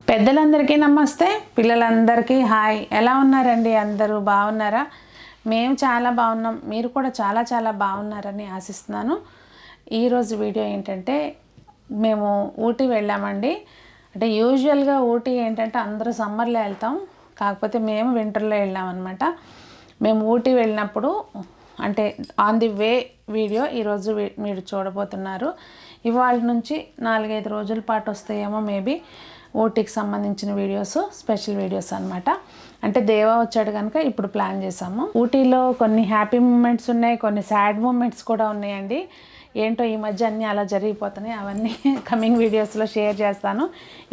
పెద్దలందరికీ నమస్తే, పిల్లలందరికీ హాయ్. ఎలా ఉన్నారండి? అందరూ బాగున్నారా? మేము చాలా బాగున్నాం. మీరు కూడా చాలా చాలా బాగున్నారని ఆశిస్తున్నాను. ఈరోజు వీడియో ఏంటంటే మేము ఊటీ వెళ్ళామండి. అంటే యూజువల్గా ఊటీ ఏంటంటే అందరూ సమ్మర్లో వెళ్తాం, కాకపోతే మేము వింటర్లో వెళ్ళామన్నమాట. మేము ఊటీ వెళ్ళినప్పుడు అంటే ఆన్ ది వే వీడియో ఈరోజు మీరు చూడబోతున్నారు. ఇవాళ నుంచి 4-5 రోజుల పాటు వస్తాయేమో మేబీ ఊటీకి సంబంధించిన వీడియోస్, స్పెషల్ వీడియోస్ అనమాట. అంటే దేవా వచ్చాడు కనుక ఇప్పుడు ప్లాన్ చేసాము. ఊటీలో కొన్ని హ్యాపీ మూమెంట్స్ ఉన్నాయి, కొన్ని సాడ్ మూమెంట్స్ కూడా ఉన్నాయండి. ఏంటో ఈ మధ్య అన్నీ అలా జరిగిపోతున్నాయి. అవన్నీ కమింగ్ వీడియోస్లో షేర్ చేస్తాను.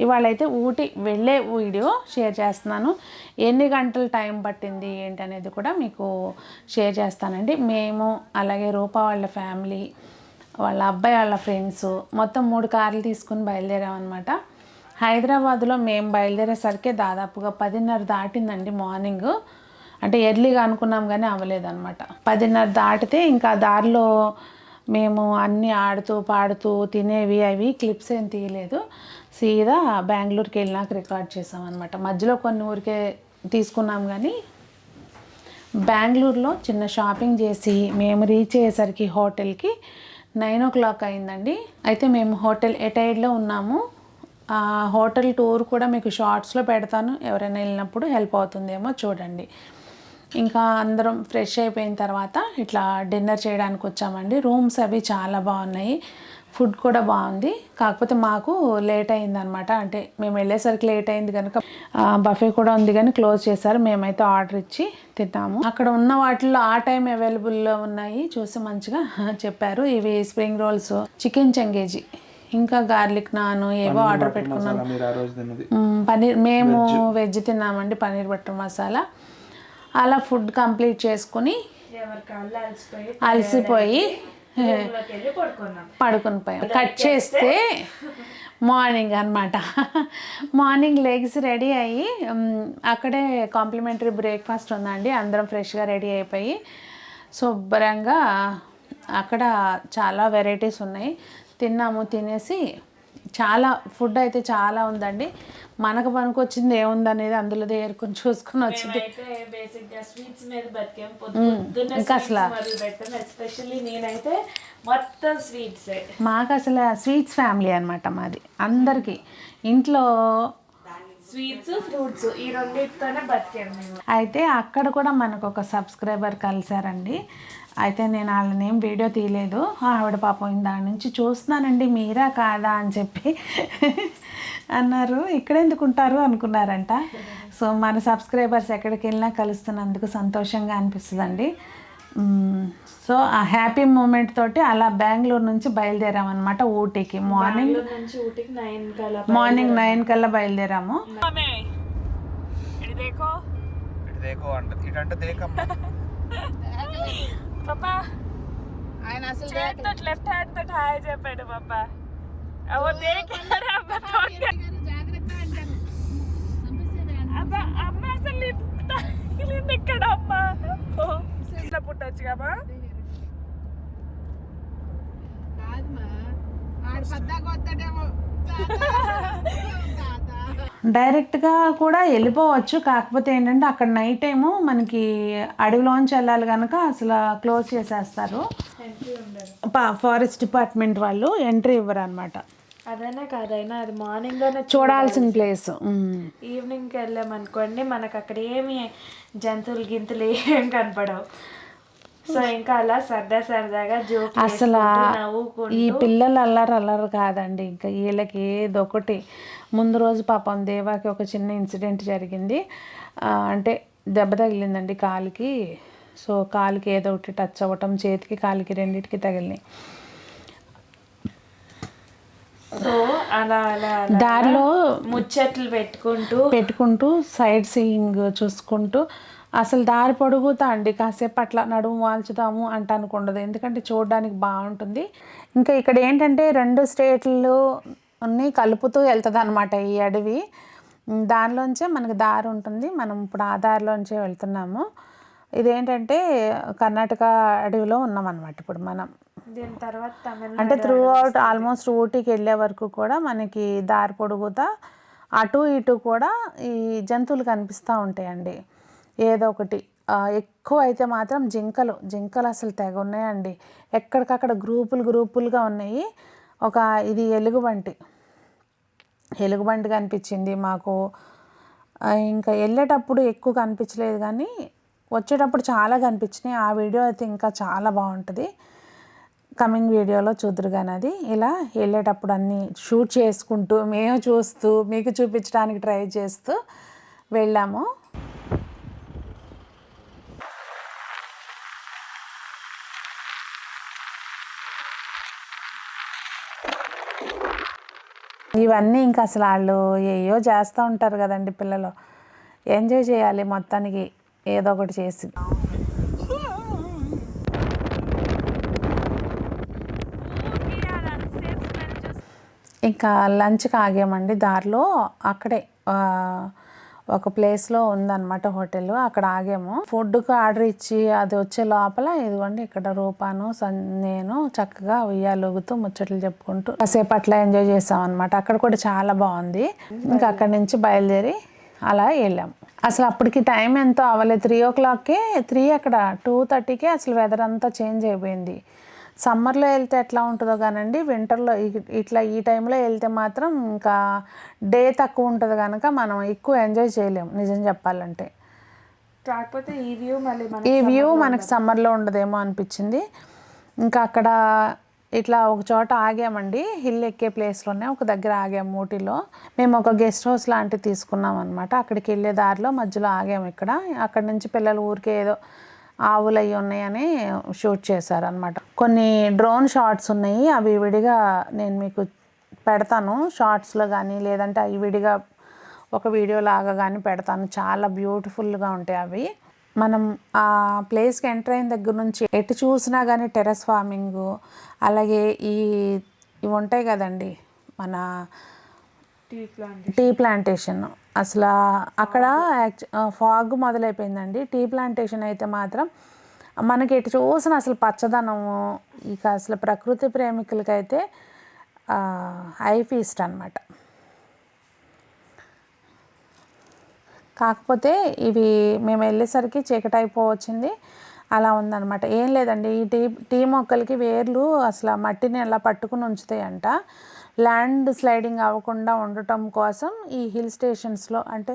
ఇవాళైతే ఊటీ వెళ్ళే వీడియో షేర్ చేస్తున్నాను. ఎన్ని గంటలు టైం పట్టింది ఏంటనేది కూడా మీకు షేర్ చేస్తానండి. మేము అలాగే రూపా వాళ్ళ ఫ్యామిలీ, వాళ్ళ అబ్బాయి వాళ్ళ ఫ్రెండ్స్ మొత్తం 3 కార్లు తీసుకుని బయలుదేరామన్నమాట. హైదరాబాద్లో మేము బయలుదేరేసరికి దాదాపుగా 10:30 దాటిందండి మార్నింగ్. అంటే ఎర్లీగా అనుకున్నాం కానీ అవ్వలేదన్నమాట. 10:30 దాటితే ఇంకా దారిలో మేము అన్నీ ఆడుతూ పాడుతూ తినేవి అవి క్లిప్స్ ఏం తీయలేదు. సీదా బెంగళూరుకి వెళ్ళినాక రికార్డ్ చేసామన్నమాట. మధ్యలో కొన్ని ఊరికే తీసుకున్నాం కానీ బెంగళూరులో చిన్న షాపింగ్ చేసి మేము రీచ్ అయ్యేసరికి హోటల్కి 9 o'clock అయిందండి. అయితే మేము హోటల్ ఎటైడ్లో ఉన్నాము. ఆ హోటల్ టూర్ కూడా మీకు షార్ట్స్లో పెడతాను, ఎవరైనా వెళ్ళినప్పుడు హెల్ప్ అవుతుందేమో చూడండి. ఇంకా అందరం ఫ్రెష్ అయిపోయిన తర్వాత ఇట్లా డిన్నర్ చేయడానికి వచ్చామండి. రూమ్స్ అవి చాలా బాగున్నాయి, ఫుడ్ కూడా బాగుంది. కాకపోతే మాకు లేట్ అయిందనమాట. అంటే మేము వెళ్ళేసరికి లేట్ అయింది కనుక బఫే కూడా ఉంది కానీ క్లోజ్ చేశారు. మేమైతే ఆర్డర్ ఇచ్చి తిన్నాము. అక్కడ ఉన్న వాటిల్లో ఆ టైం అవైలబుల్లో ఉన్నాయి చూసి మంచిగా చెప్పారు. ఇవి స్ప్రింగ్ రోల్స్, చికెన్ చెంగేజీ, ఇంకా గార్లిక్ నాన్ ఏవో ఆర్డర్ పెట్టుకున్నాం. పన్నీర్, మేము వెజ్ తిన్నామండి, పన్నీర్ బటర్ మసాలా. అలా ఫుడ్ కంప్లీట్ చేసుకుని అలసిపోయి పడుకుని పోయాం. కట్ చేస్తే మార్నింగ్ అనమాట. మార్నింగ్ లెగ్స్ రెడీ అయ్యి అక్కడే కాంప్లిమెంటరీ బ్రేక్ఫాస్ట్ ఉందండి. అందరం ఫ్రెష్గా రెడీ అయిపోయి శుభ్రంగా అక్కడ చాలా వెరైటీస్ ఉన్నాయి, తిన్నాము. తినేసి చాలా ఫుడ్ అయితే చాలా ఉందండి. మనకు పనికొచ్చింది ఏముందనేది అందులో ఏరుకొని చూసుకొని వచ్చింది. ఇంకా అసలు నేనైతే మొత్తం స్వీట్స్, మాకు అసలు స్వీట్స్ ఫ్యామిలీ అనమాట మాది. అందరికీ ఇంట్లో స్వీట్స్ ఫ్రూట్స్ ఈ రెండింటితోనే బతికాము మేము. అయితే అక్కడ కూడా మనకు ఒక సబ్స్క్రైబర్ కలిసారండి. అయితే నేను వాళ్ళని ఏం వీడియో తీయలేదు. ఆవిడ పాపం దాని నుంచి చూస్తున్నానండి, మీరా కాదా అని చెప్పి అన్నారు. ఇక్కడ ఎందుకు ఉంటారు అనుకున్నారంట. సో మన సబ్స్క్రైబర్స్ ఎక్కడికి వెళ్ళినా కలుస్తున్నందుకు సంతోషంగా అనిపిస్తుందండి. సో ఆ హ్యాపీ మూమెంట్ తోటి అలా బెంగళూరు నుంచి బయలుదేరామన్నమాట ఊటీకి. మార్నింగ్ 9 కల్లా బయలుదేరాము. పాపా ఆయన అసలు లెఫ్ట్ హ్యాండ్ తోటి హాయ్ చెప్పాడు పాపా. అమ్మ అసలు ఎక్కడ అమ్మా పుట్టచ్చు కదా. డైరెక్ట్గా కూడా వెళ్ళిపోవచ్చు, కాకపోతే ఏంటంటే అక్కడ నైట్ టైము మనకి అడవిలోంచి వెళ్ళాలి కనుక అసలు క్లోజ్ చేసేస్తారు. ఫారెస్ట్ డిపార్ట్మెంట్ వాళ్ళు ఎంట్రీ ఇవ్వరు అనమాట. అదైనా కాదైనా అది మార్నింగ్లోనే చూడాల్సిన ప్లేస్. ఈవినింగ్కి వెళ్ళామనుకోండి మనకు అక్కడ ఏమి జంతువులు గింతులు ఏం కనపడవు. సో ఇంకా అలా సరదాగా జోక్ అసలు ఈ పిల్లలు అల్లరు కాదండి. ఇంకా వీళ్ళకి ఏదొకటి. ముందు రోజు పాపం దేవాకి ఒక చిన్న ఇన్సిడెంట్ జరిగింది. అంటే దెబ్బ తగిలిందండి కాలుకి. సో కాలుకి ఏదో ఒకటి టచ్ అవ్వటం, చేతికి కాలుకి రెండింటికి తగిలినాయి. సో అలా దారిలో ముచ్చట్లు పెట్టుకుంటూ సైడ్ సీయింగ్ చూసుకుంటూ అసలు దారి పొడుగుతా అండి. కాసేపు అట్లా నడుము వాల్చుదాము అంటే అనుకుండదు, ఎందుకంటే చూడడానికి బాగుంటుంది. ఇంకా ఇక్కడ ఏంటంటే 2 స్టేట్లు కలుపుతూ వెళ్తుంది అనమాట ఈ అడవి. దానిలోంచే మనకు దారి ఉంటుంది. మనం ఇప్పుడు ఆ దారిలోంచే వెళ్తున్నాము. ఇదేంటంటే కర్ణాటక అడవిలో ఉన్నామన్నమాట ఇప్పుడు మనం. దీని తర్వాత అంటే త్రూ అవుట్ ఆల్మోస్ట్ ఊటీకి వెళ్ళే వరకు కూడా మనకి దారి పొడుగుతా అటు ఇటు కూడా ఈ జంతువులు కనిపిస్తూ ఉంటాయండి. ఏదో ఒకటి ఎక్కువ అయితే మాత్రం జింకలు అసలు తెగ ఉన్నాయండి. ఎక్కడికక్కడ గ్రూపులుగా ఉన్నాయి. ఇది ఎలుగుబంటి కనిపించింది మాకు. ఇంకా వెళ్ళేటప్పుడు ఎక్కువ కనిపించలేదు కానీ వచ్చేటప్పుడు చాలా కనిపించినాయి. ఆ వీడియో అయితే ఇంకా చాలా బాగుంటుంది. కమింగ్ వీడియోలో చూద్దరు కానీ అది ఇలా వెళ్ళేటప్పుడు అన్నీ షూట్ చేసుకుంటూ మేము చూస్తూ మీకు చూపించడానికి ట్రై చేస్తూ వెళ్ళాము. ఇవన్నీ ఇంకా అసలు వాళ్ళు ఏయో చేస్తూ ఉంటారు కదండి పిల్లలు. ఎంజాయ్ చేయాలి మొత్తానికి ఏదో ఒకటి చేసి. ఇంకా లంచ్కి ఆగామండి. దారిలో అక్కడే ఒక ప్లేస్లో ఉందన్నమాట హోటల్, అక్కడ ఆగాము. ఫుడ్కి ఆర్డర్ ఇచ్చి అది వచ్చే లోపల ఇదిగోండి ఇక్కడ రూపాను నేను చక్కగా ఉయ్యాలూగుతూ ముచ్చట్లు చెప్పుకుంటూ కాసేపు అట్లా ఎంజాయ్ చేసాం అనమాట. అక్కడ కూడా చాలా బాగుంది. ఇంకా అక్కడి నుంచి బయలుదేరి అలా వెళ్ళాము. అసలు అప్పటికి టైం ఎంతో అవ్వలేదు, 3 o'clockకే 3 అక్కడ 2:30కే అసలు వెదర్ అంతా చేంజ్ అయిపోయింది. సమ్మర్లో వెళ్తే ఎట్లా ఉంటుందో కానండి, వింటర్లో ఇట్లా ఈ టైంలో వెళ్తే మాత్రం ఇంకా డే తక్కువ ఉంటుంది కనుక మనం ఎక్కువ ఎంజాయ్ చేయలేము నిజం చెప్పాలంటే. కాకపోతే ఈ వ్యూ మనకి సమ్మర్లో ఉండదేమో అనిపించింది. ఇంకా అక్కడ ఇట్లా ఒక చోట ఆగామండి, హిల్ ఎక్కే ప్లేస్లోనే ఒక దగ్గర ఆగాము. ఊటీలో మేము ఒక గెస్ట్ హౌస్ లాంటివి తీసుకున్నాం అనమాట. అక్కడికి వెళ్ళే దారిలో మధ్యలో ఆగాము ఇక్కడ. అక్కడ నుంచి పిల్లలు ఊరికే ఏదో ఆవులు అవి ఉన్నాయని షూట్ చేశారనమాట. కొన్ని డ్రోన్ షాట్స్ ఉన్నాయి, అవి విడిగా నేను మీకు పెడతాను షార్ట్స్లో కానీ, లేదంటే అవి విడిగా ఒక వీడియో లాగా కానీ పెడతాను. చాలా బ్యూటిఫుల్గా ఉంటాయి అవి. మనం ఆ ప్లేస్కి ఎంటర్ అయిన దగ్గర నుంచి ఎటు చూసినా కానీ టెర్రస్ ఫార్మింగ్, అలాగే ఇవి ఉంటాయి కదండి మన టీ ప్లాంటేషన్. అసలు అక్కడ ఫాగ్ మొదలైపోయిందండి. టీ ప్లాంటేషన్ అయితే మాత్రం మనకి ఎటు చూసిన అసలు పచ్చదనము, ఇక అసలు ప్రకృతి ప్రేమికులకైతే హై ఫీస్ట్ అనమాట. కాకపోతే ఇవి మేము వెళ్ళేసరికి చీకటి అయిపోవచ్చింది, అలా ఉందన్నమాట. ఏం లేదండి, ఈ టీ మొక్కలకి వేర్లు అసలు మట్టిని ఎలా పట్టుకుని ఉంచుతాయంట. ల్యాండ్ స్లైడింగ్ అవ్వకుండా ఉండటం కోసం ఈ హిల్ స్టేషన్స్లో, అంటే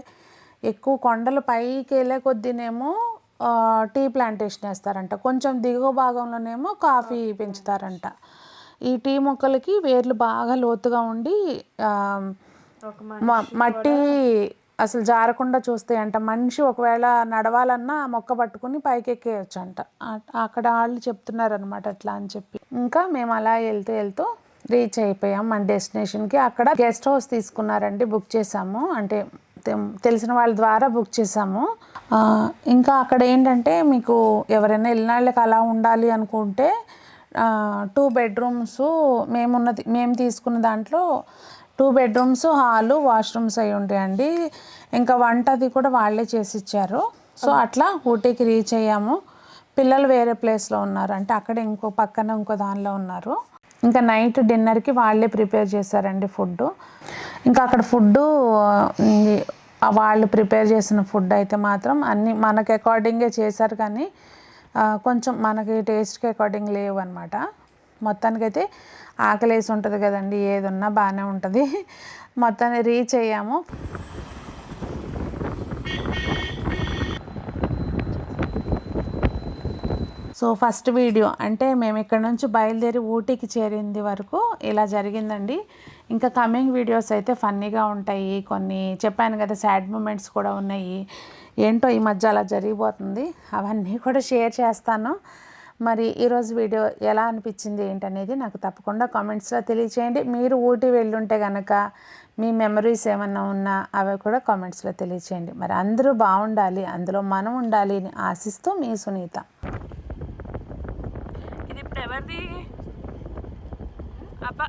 ఎక్కువ కొండలు పైకి వెళ్ళే కొద్దినేమో టీ ప్లాంటేషన్ వేస్తారంట, కొంచెం దిగువ భాగంలోనేమో కాఫీ పెంచుతారంట. ఈ టీ మొక్కలకి వేర్లు బాగా లోతుగా ఉండి మట్టి అసలు జారకుండా చూస్తాయంట. మనిషి ఒకవేళ నడవాలన్నా మొక్క పట్టుకుని పైకి ఎక్కేయచ్చు అంట. అక్కడ వాళ్ళు చెప్తున్నారనమాట అట్లా అని చెప్పి. ఇంకా మేము అలా వెళ్తూ రీచ్ అయిపోయాం మన డెస్టినేషన్కి. అక్కడ గెస్ట్ హౌస్ తీసుకున్నారండి, బుక్ చేసాము, అంటే తెలిసిన వాళ్ళ ద్వారా బుక్ చేసాము. ఇంకా అక్కడ ఏంటంటే మీకు ఎవరైనా వెళ్ళినాళ్ళకి అలా ఉండాలి అనుకుంటే 2 bedrooms మేము తీసుకున్న దాంట్లో 2 bedrooms, హాలు, వాష్రూమ్స్ అయి ఉంటాయండి. ఇంకా వంటది కూడా వాళ్ళే చేసి ఇచ్చారు. సో అట్లా ఊటీకి రీచ్ అయ్యాము. పిల్లలు వేరే ప్లేస్లో ఉన్నారు, అంటే అక్కడ ఇంకో దానిలో ఉన్నారు. ఇంకా నైట్ డిన్నర్కి వాళ్ళే ప్రిపేర్ చేశారండి ఫుడ్. ఇంకా అక్కడ ఫుడ్డు వాళ్ళు ప్రిపేర్ చేసిన ఫుడ్ అయితే మాత్రం అన్నీ మనకి అకార్డింగే చేశారు, కానీ కొంచెం మనకి టేస్ట్కి అకార్డింగ్ లేవు అనమాట. మొత్తానికైతే ఆకలేసి ఉంటుంది కదండి, ఏది ఉన్నా బాగానే ఉంటుంది. మొత్తాన్ని రీచ్ అయ్యాము. సో ఫస్ట్ వీడియో అంటే మేము ఇక్కడ నుంచి బయలుదేరి ఊటీకి చేరింది వరకు ఇలా జరిగిందండి. ఇంకా కమింగ్ వీడియోస్ అయితే ఫన్నీగా ఉంటాయి, కొన్ని చెప్పాను కదా సాడ్ మూమెంట్స్ కూడా ఉన్నాయి. ఏంటో ఈ మధ్య అలా జరిగిపోతుంది, అవన్నీ కూడా షేర్ చేస్తాను. మరి ఈరోజు వీడియో ఎలా అనిపించింది ఏంటనేది నాకు తప్పకుండా కామెంట్స్లో తెలియచేయండి. మీరు ఊటీ వెళ్ళుంటే కనుక మీ మెమరీస్ ఏమన్నా ఉన్నా అవి కూడా కామెంట్స్లో తెలియచేయండి. మరి అందరూ బాగుండాలి, అందులో మనం ఉండాలి అని ఆశిస్తూ మీ సునీత. ఇది ఇప్పుడు ఎవరిది అబ్బా.